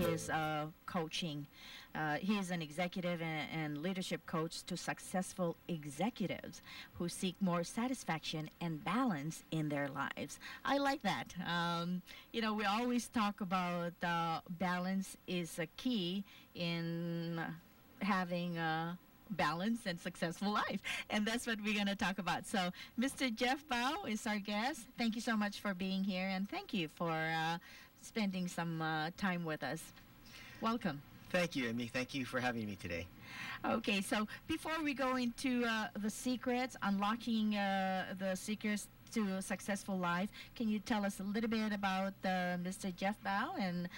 his coaching. He is an executive and leadership coach to successful executives who seek more satisfaction and balance in their lives. I like that. We always talk about balance is a key in having a balanced and successful life. And that's what we're going to talk about. So, Mr. Jeff Bao is our guest. Thank you so much for being here, and thank you for spending some time with us. Welcome. Thank you, Amy. Thank you for having me today. Okay, so before we go into the secrets, unlocking the secrets to a successful life, can you tell us a little bit about Mr. Jeff Bao, and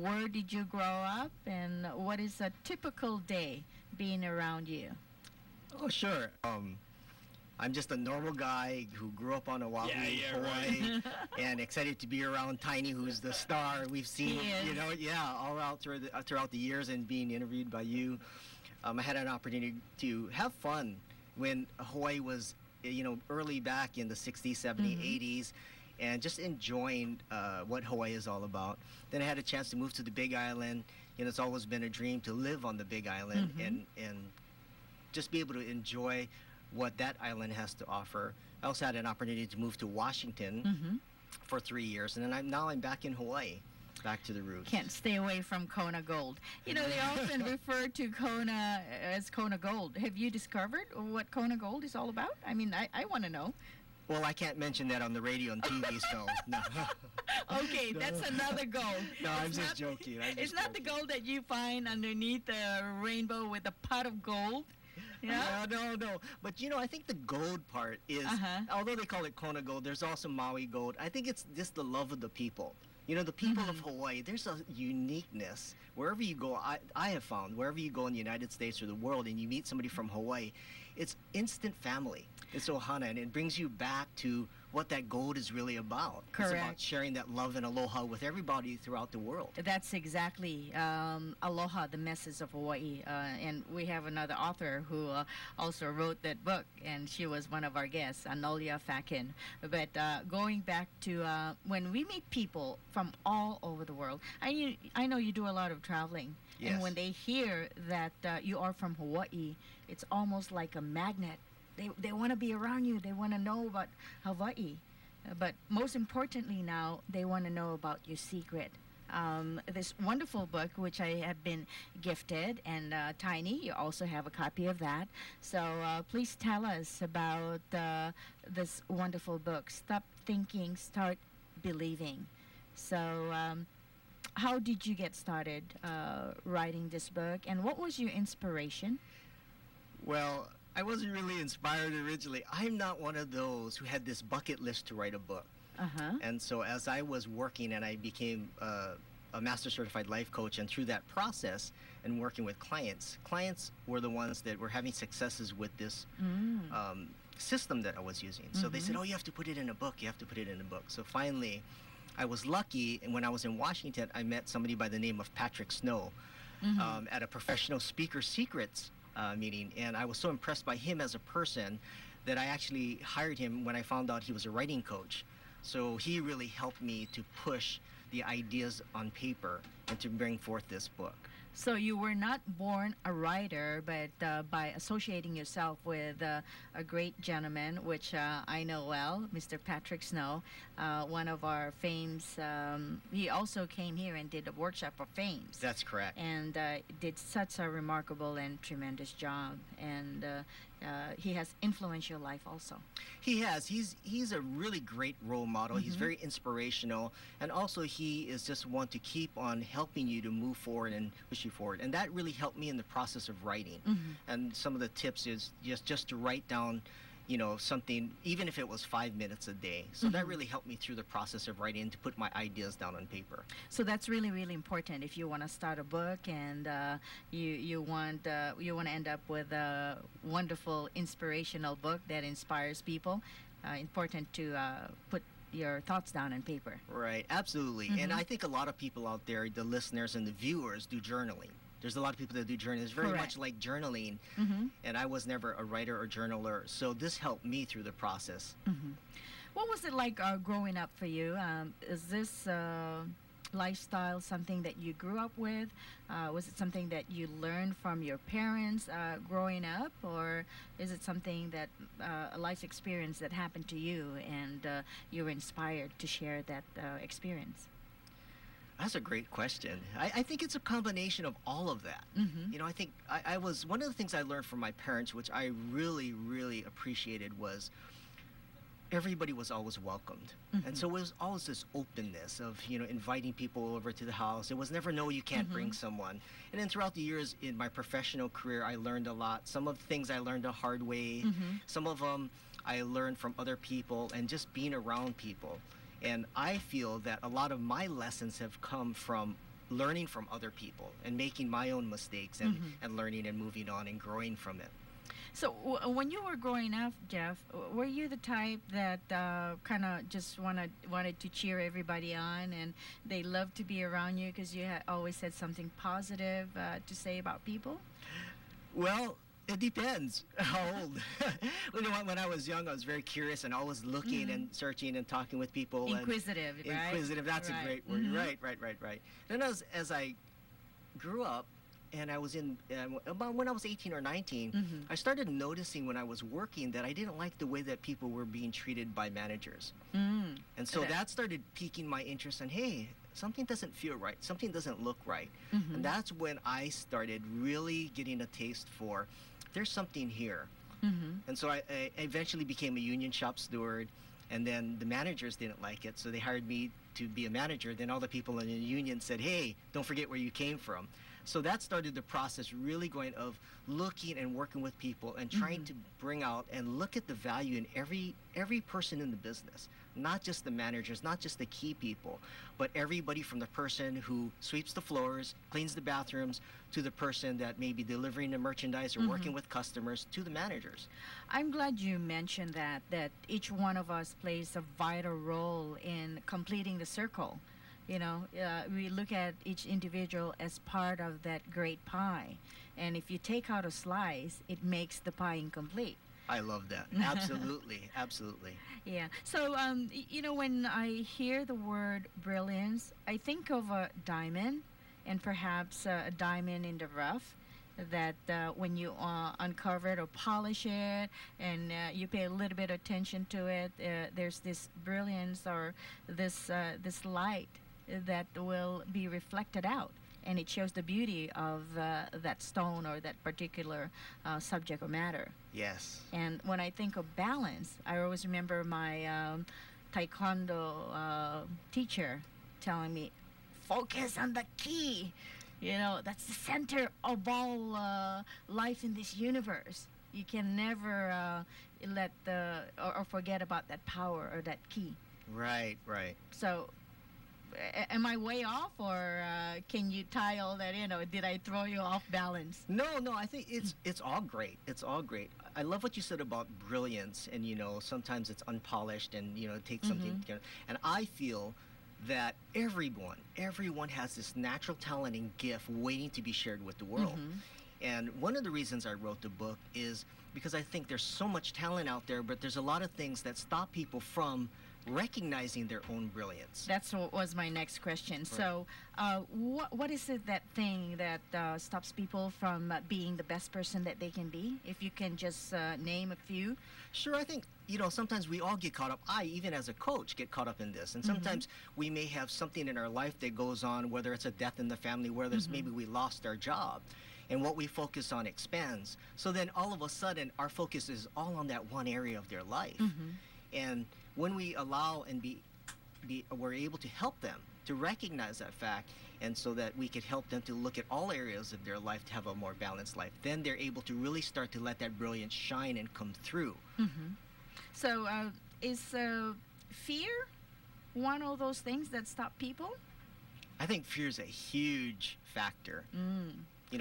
where did you grow up, and what is a typical day being around you? Oh, sure. I'm just a normal guy who grew up on Oahu, Hawaii, Right. and excited to be around Tiny, who's the star we've seen, all out throughout the years and being interviewed by you. I had an opportunity to have fun when Hawaii was, early back in the 60s, 70s, 80s, and just enjoying what Hawaii is all about. Then I had a chance to move to the Big Island. It's always been a dream to live on the Big Island and just be able to enjoy what that island has to offer. I also had an opportunity to move to Washington for 3 years, and then I'm back in Hawaii, back to the roots. Can't stay away from Kona Gold. They often refer to Kona as Kona Gold. Have you discovered what Kona Gold is all about? I mean, I want to know. Well, I can't mention that on the radio and TV, so no. Okay, that's another gold. No, I'm just joking. It's not the gold that you find underneath the rainbow with a pot of gold. Yeah? No. But, I think the gold part is, although they call it Kona Gold, there's also Maui Gold. I think it's just the love of the people. The people of Hawaii, there's a uniqueness. Wherever you go, I have found, wherever you go in the United States or the world and you meet somebody from Hawaii, it's instant family. It's ohana, and it brings you back to what that gold is really about. Correct. It's about sharing that love and aloha with everybody throughout the world. That's exactly aloha, the message of Hawaii. And we have another author who also wrote that book, and she was one of our guests, Anolia Fakin. But going back to when we meet people from all over the world, I know you do a lot of traveling. Yes. And when they hear that you are from Hawaii, it's almost like a magnet. They want to be around you. They want to know about Hawaii. But most importantly now, they want to know about your secret. This wonderful book, which I have been gifted, and Tiny, you also have a copy of that. So please tell us about this wonderful book, Stop Thinking, Start Believing. So how did you get started writing this book, and what was your inspiration? Well, I wasn't really inspired originally. I'm not one of those who had this bucket list to write a book. And so as I was working and I became a master certified life coach, and through that process and working with clients were the ones that were having successes with this system that I was using. So they said, oh, you have to put it in a book. You have to put it in a book. So finally, I was lucky, and when I was in Washington, I met somebody by the name of Patrick Snow at a professional speaker secrets meeting, and I was so impressed by him as a person that I actually hired him when I found out he was a writing coach. So he really helped me to push the ideas on paper and to bring forth this book. So you were not born a writer, but by associating yourself with a great gentleman, which I know well, Mr. Patrick Snow, one of our fames. He also came here and did a workshop for fames. That's correct. And did such a remarkable and tremendous job. And he has influenced your life also. He has. He's a really great role model. He's very inspirational, and also he is just one to keep on helping you to move forward and push you forward. And that really helped me in the process of writing. And some of the tips is just to write down, something, even if it was 5 minutes a day. So that really helped me through the process of writing, to put my ideas down on paper. So that's really, really important if you want to start a book and you want to end up with a wonderful, inspirational book that inspires people. Important to put your thoughts down on paper. Right, absolutely. And I think a lot of people out there, the listeners and the viewers, do journaling. There's a lot of people that do journaling. It's very much like journaling, and I was never a writer or journaler, so this helped me through the process. What was it like growing up for you? Is this lifestyle something that you grew up with? Was it something that you learned from your parents growing up, or is it something that a life experience that happened to you and you were inspired to share that experience? That's a great question. I think it's a combination of all of that. Mm-hmm. I think I was one of the things I learned from my parents, which I really, really appreciated, was everybody was always welcomed. Mm-hmm. And so it was always this openness of, inviting people over to the house. It was never, no, you can't bring someone. And then throughout the years in my professional career, I learned a lot. Some of the things I learned the hard way. Some of them I learned from other people and just being around people. And I feel that a lot of my lessons have come from learning from other people and making my own mistakes and learning and moving on and growing from it. So when you were growing up, Jeff, were you the type that kind of just wanted to cheer everybody on, and they loved to be around you because you had always said something positive to say about people? Well, it depends how old. When I was young, I was very curious and always looking and searching and talking with people. Inquisitive, and right? Inquisitive, that's a great word. Right. Then as I grew up, and I was about when I was 18 or 19, I started noticing when I was working that I didn't like the way that people were being treated by managers. And so that started piquing my interest in, hey, something doesn't feel right, something doesn't look right. And that's when I started really getting a taste for, there's something here. And so I eventually became a union shop steward, and then the managers didn't like it, so they hired me to be a manager. Then all the people in the union said, hey, don't forget where you came from. So that started the process really going of looking and working with people and trying to bring out and look at the value in every person in the business, not just the managers, not just the key people, but everybody from the person who sweeps the floors, cleans the bathrooms, to the person that may be delivering the merchandise or working with customers, to the managers. I'm glad you mentioned that each one of us plays a vital role in completing the circle. We look at each individual as part of that great pie. And if you take out a slice, it makes the pie incomplete. I love that. Absolutely. Absolutely. Yeah. So, when I hear the word brilliance, I think of a diamond, and perhaps a diamond in the rough, that when you uncover it or polish it and you pay a little bit of attention to it, there's this brilliance or this light that will be reflected out, and it shows the beauty of that stone or that particular subject or matter. Yes. And when I think of balance, I always remember my taekwondo teacher telling me, focus on the key. That's the center of all life in this universe. You can never let or forget about that power or that key. Right. So am I way off, or can you tie all that in, or did I throw you off balance? No, I think it's all great. It's all great. I love what you said about brilliance, and sometimes it's unpolished, and it takes something together. And I feel that everyone has this natural talent and gift waiting to be shared with the world. And one of the reasons I wrote the book is because I think there's so much talent out there, but there's a lot of things that stop people from recognizing their own brilliance. That's what was my next question. Right. So what is it, that thing that stops people from being the best person that they can be? If you can just name a few. Sure. I think sometimes we all get caught up. I, even as a coach, get caught up in this. And sometimes we may have something in our life that goes on, whether it's a death in the family, whether it's maybe we lost our job, and what we focus on expands. So then all of a sudden our focus is all on that one area of their life. And when we allow and we're able to help them to recognize that fact, and so that we could help them to look at all areas of their life to have a more balanced life, then they're able to really start to let that brilliance shine and come through. So is fear one of those things that stop people? I think fear is a huge factor.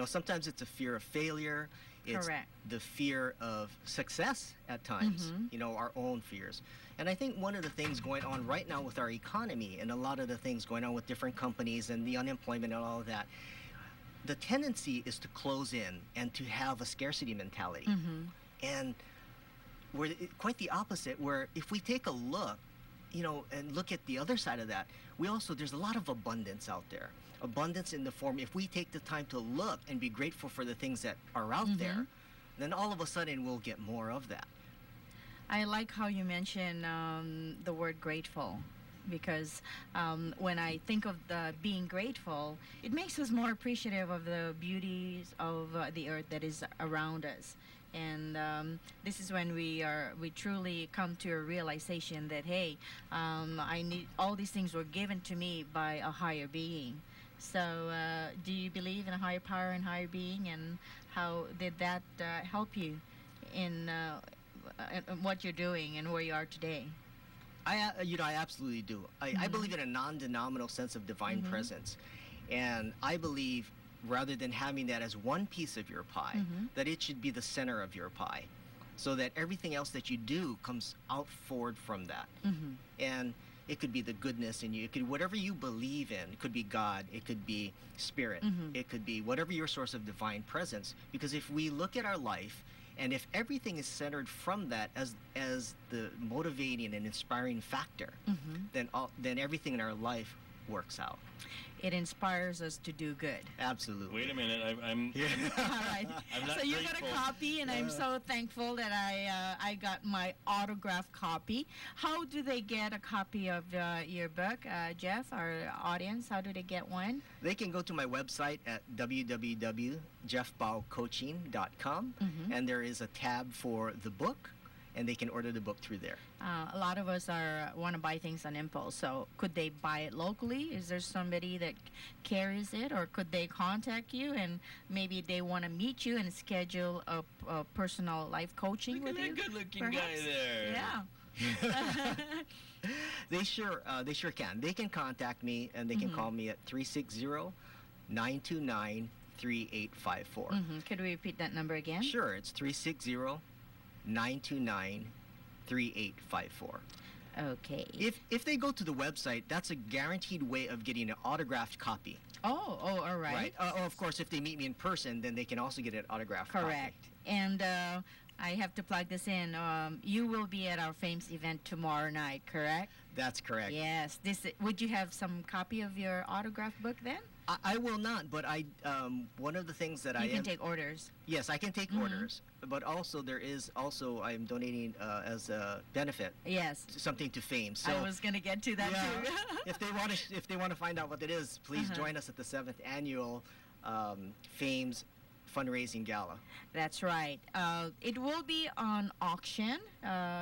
Sometimes it's a fear of failure. It's Correct. The fear of success at times, our own fears. And I think one of the things going on right now with our economy, and a lot of the things going on with different companies and the unemployment and all of that, the tendency is to close in and to have a scarcity mentality. And we're quite the opposite, where if we take a look, and look at the other side of that. There's a lot of abundance out there. Abundance in the form, if we take the time to look and be grateful for the things that are out there, then all of a sudden we'll get more of that. I like how you mention the word grateful, because when I think of the being grateful, it makes us more appreciative of the beauties of the earth that is around us. And this is when we truly come to a realization that, hey, I need, all these things were given to me by a higher being. So do you believe in a higher power and higher being, and how did that help you in what you're doing and where you are today? I absolutely do. I believe in a non-denominational sense of divine presence, and I believe, rather than having that as one piece of your pie, that it should be the center of your pie, so that everything else that you do comes out forward from that. And it could be the goodness in you. It could, whatever you believe in. It could be God. It could be spirit. It could be whatever your source of divine presence. Because if we look at our life, and if everything is centered from that as the motivating and inspiring factor, then everything in our life works out. It inspires us to do good. Absolutely. Wait a minute, I'm All right. I'm not So you grateful. got a copy, and I'm so thankful that I got my autographed copy. How do they get a copy of your book, Jeff, our audience? How do they get one? They can go to my website at www.jeffbaocoaching.com, and there is a tab for the book, and they can order the book through there. A lot of us want to buy things on impulse. So could they buy it locally? Is there somebody that carries it, or could they contact you and maybe they want to meet you and schedule a personal life coaching Look with at you? that good-looking perhaps? guy there. Yeah. They sure can. They can contact me, and they can call me at 360-929-3854. Could we repeat that number again? Sure, it's 360-929-3854. Okay. If they go to the website, that's a guaranteed way of getting an autographed copy. Oh, all right. Of course, if they meet me in person, then they can also get an autographed copy. Correct. And I have to plug this in. You will be at our Fames event tomorrow night, correct? That's correct. Yes. Would you have some copy of your autograph book then? I will not, but one of the things that You can take orders. Yes, I can take orders, but also I'm donating as a benefit. Yes. Something to Fame. So I was going to get to that too. if they want to find out what it is, please join us at the 7th annual Fame's fundraising gala. That's right. It will be on auction,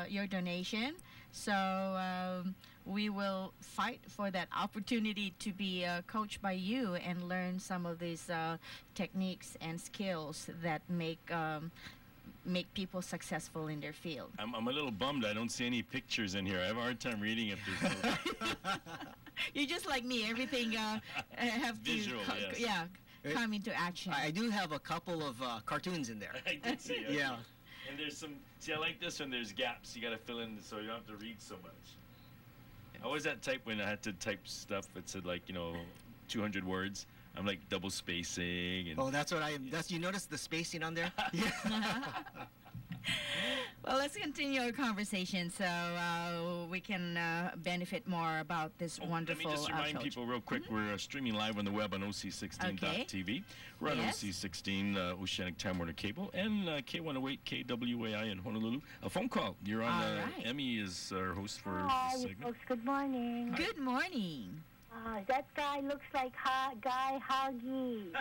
your donation. So we will fight for that opportunity to be coached by you and learn some of these techniques and skills that make people successful in their field. I'm a little bummed I don't see any pictures in here. I have a hard time reading if there's no You're just like me. Everything have visual, to yes. come into action. I do have a couple of cartoons in there. I did see it. Yeah. And there's some, see, I like this one, there's gaps. You got to fill in so you don't have to read so much. I was that type when I had to type stuff that said 200 words. I'm like double spacing. And Oh, that's what you notice the spacing on there? Yeah. Well, let's continue our conversation so we can benefit more about this wonderful Let me just remind coach. people real quick, we're streaming live on the web on OC16.tv. We're on Yes. OC16 Oceanic Time Warner Cable and K108 KWAI in Honolulu. A phone call. You're on. All right. Emmy is our host for Hi, this segment. folks. Good morning. Good morning. That guy looks like Guy Hoggy.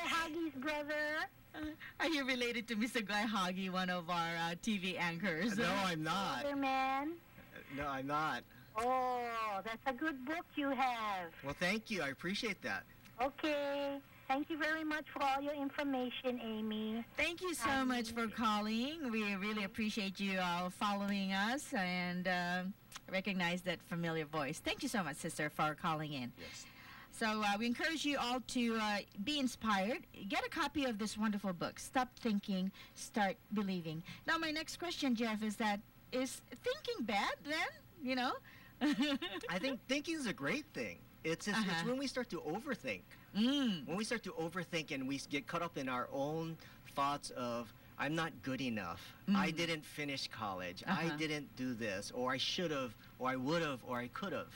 Hoggy's brother. Are you related to Mr. Guy Hoggy, one of our TV anchors? No, I'm not. Other man. No, I'm not. Oh, that's a good book you have. Well, thank you. I appreciate that. Okay. Thank you very much for all your information, Amy. Thank you so much for calling. We really appreciate you all following us and recognize that familiar voice. Thank you so much, sister, for calling in. Yes. So we encourage you all to be inspired. Get a copy of this wonderful book, Stop Thinking, Start Believing. Now, my next question, Jeff, is thinking bad then? You know? I think thinking is a great thing. It's when we start to overthink. When we start to overthink and we get caught up in our own thoughts of I'm not good enough. I didn't finish college. I didn't do this, or I should have, or I would have, or I could have.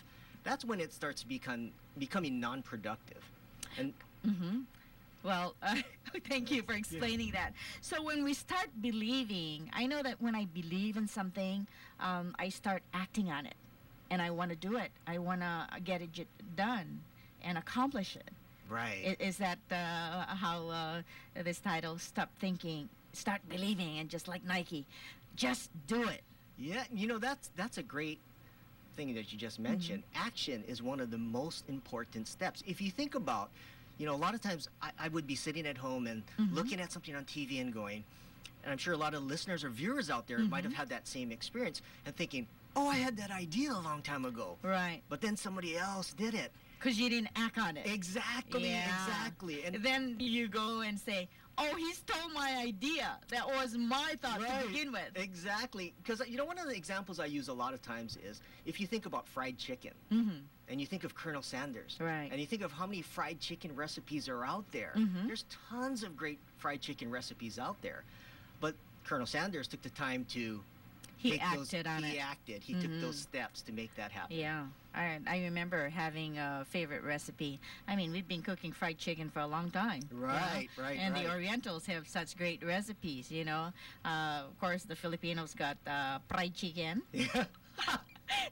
That's when it starts to becoming non-productive. And Well, thank you for explaining that. So when we start believing, I know that when I believe in something, I start acting on it, and I want to do it. I want to get it done and accomplish it. right. Is that how this title, Stop Thinking, Start Believing, and just like Nike, just do it. Yeah, that's a great thing that you just mentioned. Action is one of the most important steps. If you think about, a lot of times I would be sitting at home and looking at something on TV and going, and I'm sure a lot of listeners or viewers out there might have had that same experience and thinking, oh, I had that idea a long time ago. Right. But then somebody else did it. Because you didn't act on it. Exactly, Yeah. exactly. And Then you go and say, oh, he stole my idea. That was my thought to begin with. Exactly. Because, one of the examples I use a lot of times is if you think about fried chicken and you think of Colonel Sanders Right. and you think of how many fried chicken recipes are out there. There's tons of great fried chicken recipes out there. But Colonel Sanders took the time to He take acted on He it. acted. He took those steps to make that happen. Yeah. I remember having a favorite recipe. I mean, we've been cooking fried chicken for a long time. Right, right, And the right. Orientals have such great recipes, Of course, the Filipinos got fried chicken. Yeah.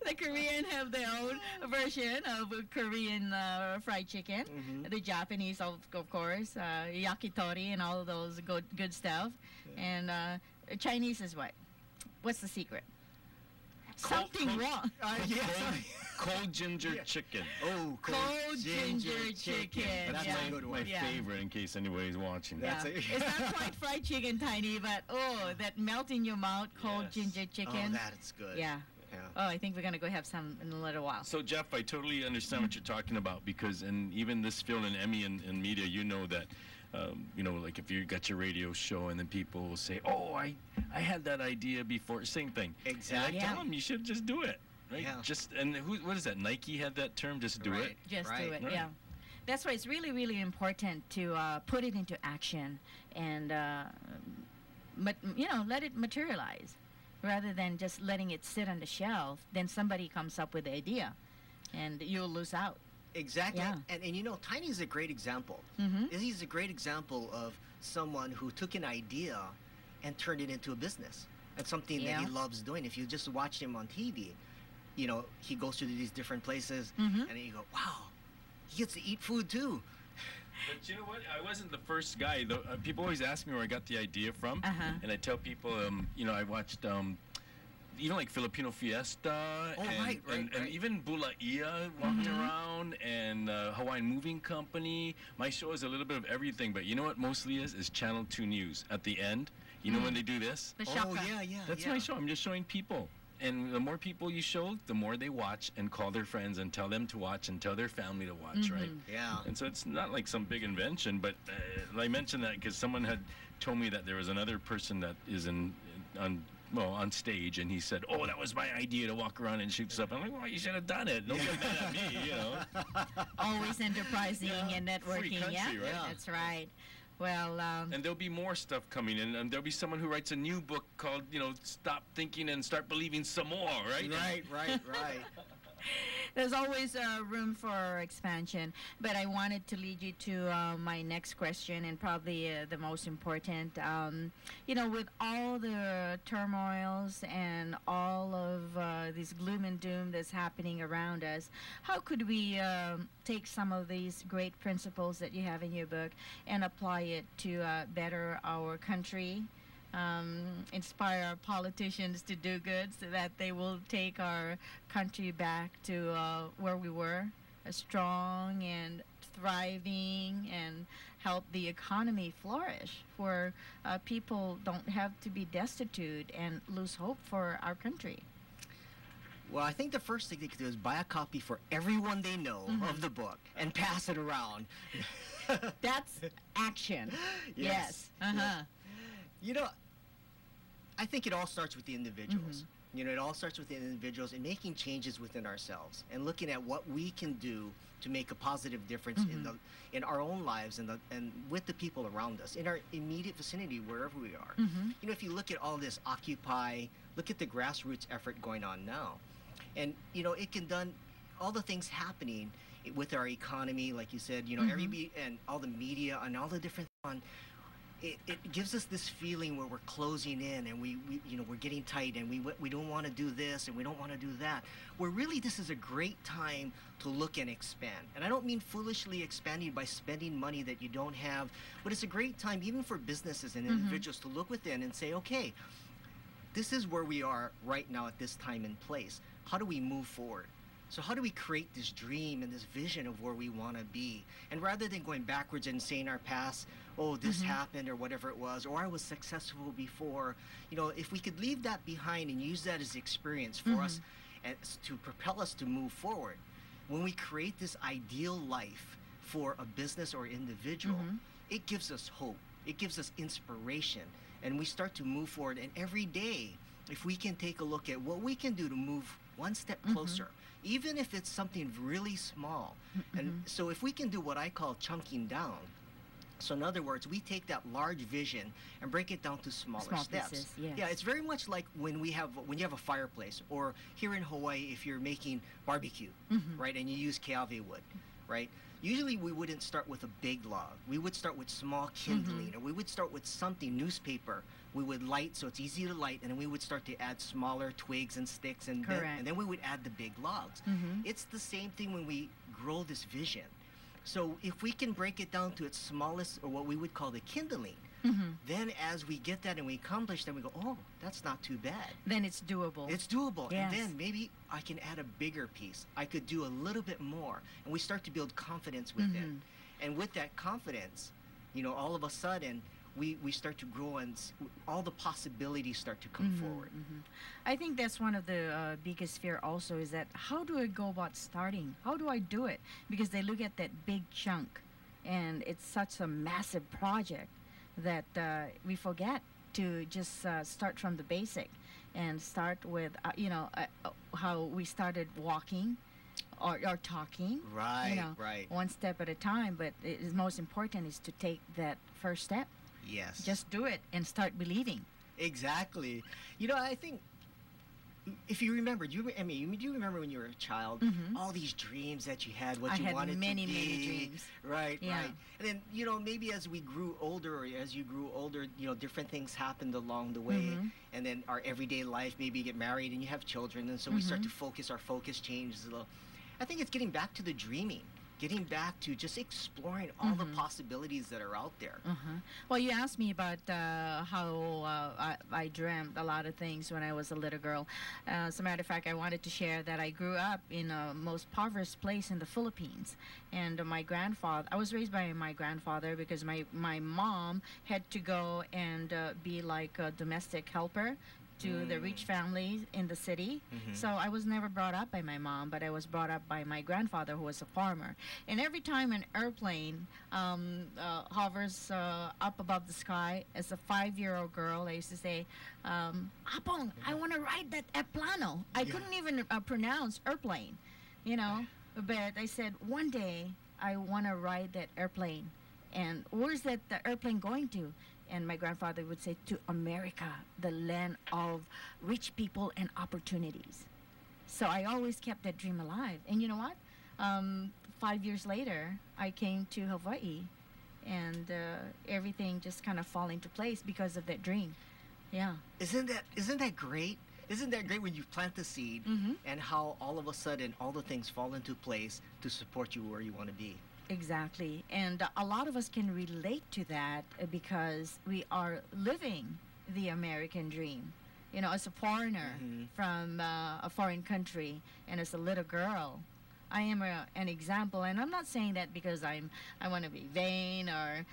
The Korean have their own version of Korean fried chicken. The Japanese, of course, yakitori and all of those good stuff. And Chinese is what? What's the secret? Something wrong. Yeah. Cold ginger chicken. Oh, Cold ginger chicken. That's Yeah. a good My one. Yeah. favorite, in case anybody's watching. That's Yeah. it. It's not quite fried chicken, Tiny, but that melt in your mouth cold Yes. ginger Oh, chicken. that's good. Yeah. Yeah. Oh, I think we're going to go have some in a little while. So Jeff, I totally understand what you're talking about, because in even this field in Emmy and media, that like if you got your radio show and then people will say, oh, I had that idea before. Same thing. Exactly. And I Yeah. tell them you should just do it. Right? Yeah. What is that? Nike had that term, just do Right. it. Just do Right. it, Right. yeah. That's why it's really, really important to put it into action and, let it materialize rather than just letting it sit on the shelf. Then somebody comes up with the idea and you'll lose out. Exactly. Yeah. And Tiny is a great example. He's a great example of someone who took an idea and turned it into a business. And something that he Yeah. loves doing. If you just watch him on TV, he goes to these different places and then you go, wow, he gets to eat food too. But you know what? I wasn't the first guy. People always ask me where I got the idea from, and I tell people, I watched even like Filipino Fiesta, Oh, and, right, and even Bulaia walked around, and Hawaiian Moving Company. My show is a little bit of everything, but you know what mostly is Channel 2 News at the end. You know when they do this? The Oh, shaka. yeah. That's my show. I'm just showing people. And the more people you show, the more they watch and call their friends and tell them to watch and tell their family to watch, right? Yeah. And so it's not like some big invention, but I mentioned that because someone had told me that there was another person that is on stage, and he said, "Oh, that was my idea to walk around and shoot stuff." I'm like, "Well, you should have done it. Don't get mad at me, Always enterprising and Free networking, country, yeah? right? That's right. Well, And there'll be more stuff coming in, and there'll be someone who writes a new book called, Stop Thinking and Start Believing Some More, right? Right. there's always room for expansion. But I wanted to lead you to my next question, and probably the most important. With all the turmoils and all of this gloom and doom that's happening around us, how could we take some of these great principles that you have in your book and apply it to better our country? Inspire our politicians to do good so that they will take our country back to where we were, strong and thriving, and help the economy flourish, where people don't have to be destitute and lose hope for our country. Well, I think the first thing they could do is buy a copy for everyone they know of the book and pass it around. That's action. Yes. I think it all starts with the individuals. You know, it all starts within individuals and making changes within ourselves and looking at what we can do to make a positive difference in our own lives and with the people around us in our immediate vicinity wherever we are. You know, if you look at all this Occupy, look at the grassroots effort going on now, and you know it can done all the things happening with our economy, like you said. You know, and all the media and all the different it gives us this feeling where we're closing in and we you know we're getting tight and we don't want to do this and we don't want to do that, where really this is a great time to look and expand. And I don't mean foolishly expanding by spending money that you don't have, but it's a great time even for businesses and individuals to look within and say, okay, this is where we are right now at this time and place. How do we move forward? So how do we create this dream and this vision of where we want to be? And rather than going backwards and saying our past, oh, this happened or whatever it was, or I was successful before, you know, if we could leave that behind and use that as experience for us and to propel us to move forward, when we create this ideal life for a business or individual, it gives us hope. It gives us inspiration. And we start to move forward. And every day, if we can take a look at what we can do to move one step closer, even if it's something really small. And so if we can do what I call chunking down, so in other words, we take that large vision and break it down to smaller steps. Pieces, yes. Yeah, it's very much like when you have a fireplace, or here in Hawaii, if you're making barbecue, right, and you use keawe wood, right? Usually we wouldn't start with a big log. We would start with small kindling, or we would start with something, newspaper. We would light so it's easy to light, and then we would start to add smaller twigs and sticks, and then we would add the big logs. It's the same thing when we grow this vision. So if we can break it down to its smallest, or what we would call the kindling, then as we get that and we accomplish that, we go, oh, that's not too bad. Then it's doable. It's doable. Yes. And then maybe I can add a bigger piece. I could do a little bit more. And we start to build confidence within. And with that confidence, you know, all of a sudden, we start to grow and all the possibilities start to come forward. I think that's one of the biggest fear also, is that how do I go about starting? How do I do it? Because they look at that big chunk and it's such a massive project that we forget to just start from the basic and start with, how we started walking or talking. Right, you know, right. One step at a time, but it is most important is to take that first step. Yes. Just do it and start believing. Exactly. You know, I think if you remember, do you remember when you were a child, all these dreams that you had, what I you had wanted many, to be? many dreams. Right, Yeah. right. And then, you know, maybe as we grew older, or as you grew older, you know, different things happened along the way. And then our everyday life, maybe you get married and you have children, and so we start to our focus changes a little. I think it's getting back to the dreaming. Getting back to just exploring all the possibilities that are out there. Well, you asked me about how I dreamt a lot of things when I was a little girl. As a matter of fact, I wanted to share that I grew up in a most impoverished place in the Philippines. And I was raised by my grandfather because my mom had to go and be like a domestic helper to the rich families in the city. So I was never brought up by my mom, but I was brought up by my grandfather, who was a farmer. And every time an airplane hovers up above the sky, as a 5-year-old girl, I used to say, Apong, I want to ride that aeroplano. I couldn't even pronounce airplane, you know. But I said, one day, I want to ride that airplane. And where's that airplane going to? And my grandfather would say, to America, the land of rich people and opportunities. So I always kept that dream alive. And you know what? 5 years later, I came to Hawaii, and everything just kind of fall into place because of that dream. Yeah. Isn't that great? Isn't that great when you plant the seed and how all of a sudden all the things fall into place to support you where you want to be? Exactly. And a lot of us can relate to that because we are living the American dream. You know, as a foreigner from a foreign country, and as a little girl, I am an example. And I'm not saying that because I want to be vain or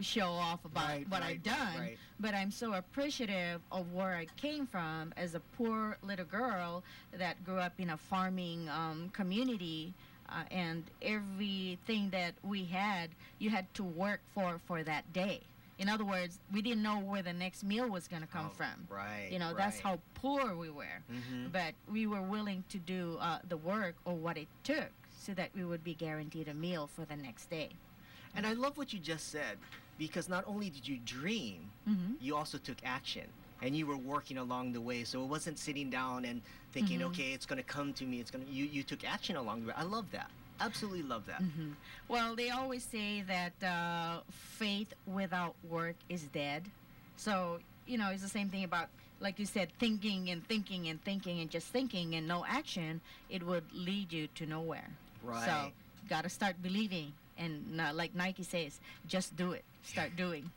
show off about what I've done, but I'm so appreciative of where I came from as a poor little girl that grew up in a farming community. And everything that we had, you had to work for that day. In other words, we didn't know where the next meal was going to come from. Right. That's how poor we were. But we were willing to do the work or what it took so that we would be guaranteed a meal for the next day. And I love what you just said, because not only did you dream, you also took action. And you were working along the way. So it wasn't sitting down and thinking, okay, it's going to come to me. You took action along the way. I love that. Absolutely love that. Well, they always say that faith without work is dead. So, it's the same thing about, like you said, thinking and thinking and thinking and just thinking and no action. It would lead you to nowhere. Right. So, got to start believing. And like Nike says, just do it. Start doing.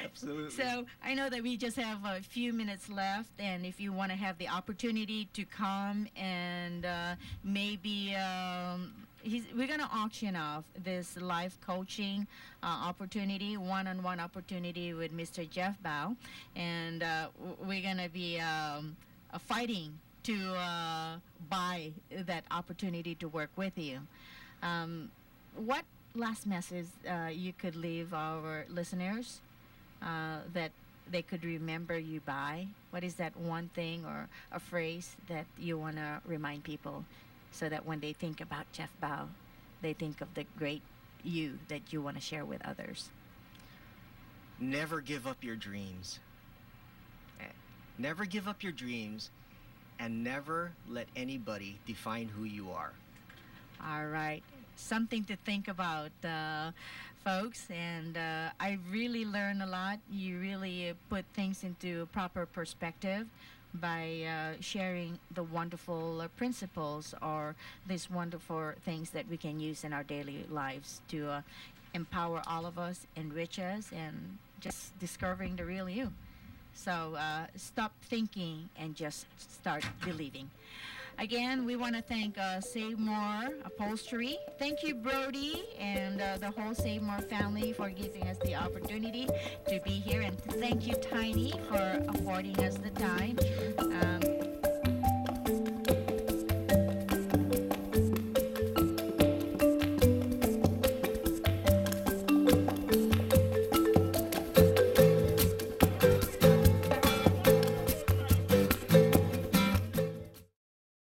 Absolutely. So I know that we just have a few minutes left, and if you want to have the opportunity to come and maybe we're going to auction off this life coaching opportunity, one-on-one opportunity with Mr. Jeff Bao, and we're going to be fighting to buy that opportunity to work with you. What last message you could leave our listeners that they could remember you by? What is that one thing or a phrase that you want to remind people so that when they think about Jeff Bao, they think of the great you that you want to share with others? Never give up your dreams. Never give up your dreams, and never let anybody define who you are. All right. Something to think about, folks, and I really learned a lot. You really put things into proper perspective by sharing the wonderful principles or these wonderful things that we can use in our daily lives to empower all of us, enrich us, and just discovering the real you. So stop thinking and just start believing. Again, we want to thank Save More Upholstery. Thank you, Brody, and the whole Save More family for giving us the opportunity to be here. And thank you, Tiny, for affording us the time.